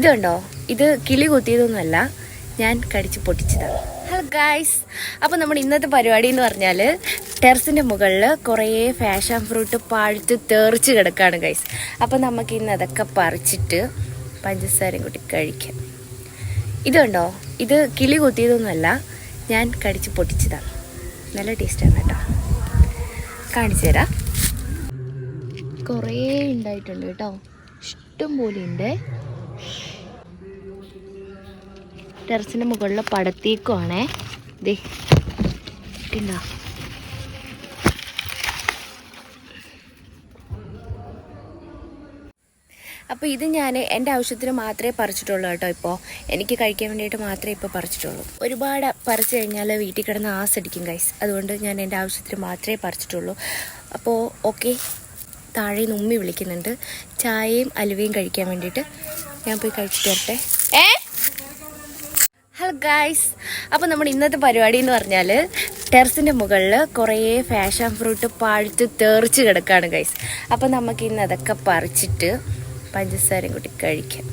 ഇതുണ്ടോ, ഇത് കിളി കുത്തിയതൊന്നുമല്ല, ഞാൻ കടിച്ച് പൊട്ടിച്ചതാണ്. ഹലോ ഗായ്സ്, അപ്പോൾ നമ്മുടെ ഇന്നത്തെ പരിപാടി എന്ന് പറഞ്ഞാൽ ടെറസിൻ്റെ മുകളിൽ കുറേ ഫാഷൻ ഫ്രൂട്ട് പഴുത്ത് തെറിച്ച് കിടക്കുകയാണ് ഗൈസ്. അപ്പോൾ നമുക്ക് ഇന്ന് അതൊക്കെ പറിച്ചിട്ട് പഞ്ചസാരയും കൂട്ടി കഴിക്കാം. ഇതുണ്ടോ, ഇത് കിളി കുത്തിയതൊന്നുമല്ല, ഞാൻ കടിച്ച് പൊട്ടിച്ചതാണ്. നല്ല ടേസ്റ്റാണ് കേട്ടോ, കാണിച്ചു തരാം. കുറേ ഉണ്ടായിട്ടുണ്ട് കേട്ടോ, ഇഷ്ടം പോലെ ഉണ്ട്. ടെറസിൻ്റെ മുകളിൽ പടത്തേക്കുവാണേ. ദേ ഉണ്ടോ, അപ്പോൾ ഇത് ഞാൻ എൻ്റെ ആവശ്യത്തിന് മാത്രമേ പറിച്ചിട്ടുള്ളൂ കേട്ടോ. ഇപ്പോൾ എനിക്ക് കഴിക്കാൻ വേണ്ടിയിട്ട് മാത്രമേ ഇപ്പോൾ പറിച്ചിട്ടുള്ളൂ. ഒരുപാട് പറിച്ചു കഴിഞ്ഞാൽ വീട്ടിൽ കിടന്ന് ആസടിക്കും ഗൈസ്. അതുകൊണ്ട് ഞാൻ എൻ്റെ ആവശ്യത്തിന് മാത്രമേ പറിച്ചിട്ടുള്ളൂ. അപ്പോൾ ഓക്കെ, താഴെ നിന്ന് ഉമ്മി വിളിക്കുന്നുണ്ട്. ചായയും അലുവയും കഴിക്കാൻ വേണ്ടിയിട്ട് ഞാൻ പോയി കഴിച്ചിട്ട് വരട്ടെ. ഹലോ ഗായ്സ്, അപ്പോൾ നമ്മുടെ ഇന്നത്തെ പരിപാടി എന്ന് പറഞ്ഞാൽ ടെറസിൻ്റെ മുകളിൽ കുറേ ഫാഷൻ ഫ്രൂട്ട് പഴുത്ത് തെറിച്ച് കിടക്കുകയാണ് ഗൈസ്. അപ്പോൾ നമുക്ക് ഇന്ന് അതൊക്കെ പറിച്ചിട്ട് പഞ്ചസാരയും കൂട്ടി കഴിക്കാം.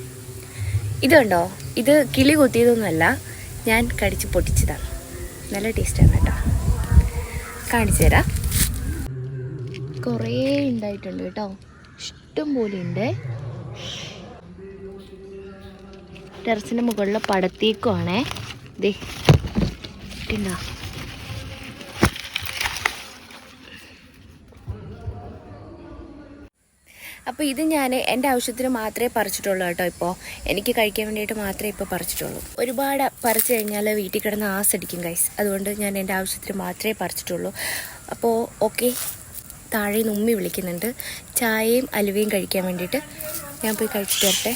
ഇതുണ്ടോ, ഇത് കിളി കുത്തിയതൊന്നുമല്ല, ഞാൻ കടിച്ച് പൊട്ടിച്ചതാണ്. നല്ല ടേസ്റ്റാണ് കേട്ടോ, കാണിച്ചു തരാം. കുറേ ഉണ്ടായിട്ടുണ്ട് കേട്ടോ, ഇഷ്ടം പോലെ ഉണ്ട്. ടെറസിൻ്റെ മുകളിൽ പടത്തേക്കുവാണേ. ദേ ഉണ്ടോ, അപ്പോൾ ഇത് ഞാൻ എൻ്റെ ആവശ്യത്തിന് മാത്രമേ പറിച്ചിട്ടുള്ളൂ കേട്ടോ. ഇപ്പോൾ എനിക്ക് കഴിക്കാൻ വേണ്ടിയിട്ട് മാത്രമേ ഇപ്പോൾ പറിച്ചിട്ടുള്ളൂ. ഒരുപാട് പറിച്ചു കഴിഞ്ഞാൽ വീട്ടിൽ കിടന്ന് ആസടിക്കും ഗൈസ്. അതുകൊണ്ട് ഞാൻ എൻ്റെ ആവശ്യത്തിന് മാത്രമേ പറിച്ചിട്ടുള്ളൂ. അപ്പോൾ ഓക്കെ, താഴെ നിന്ന് ഉമ്മി വിളിക്കുന്നുണ്ട്. ചായയും അലുവയും കഴിക്കാൻ വേണ്ടിയിട്ട് ഞാൻ പോയി കഴിച്ചിട്ട് വരട്ടെ.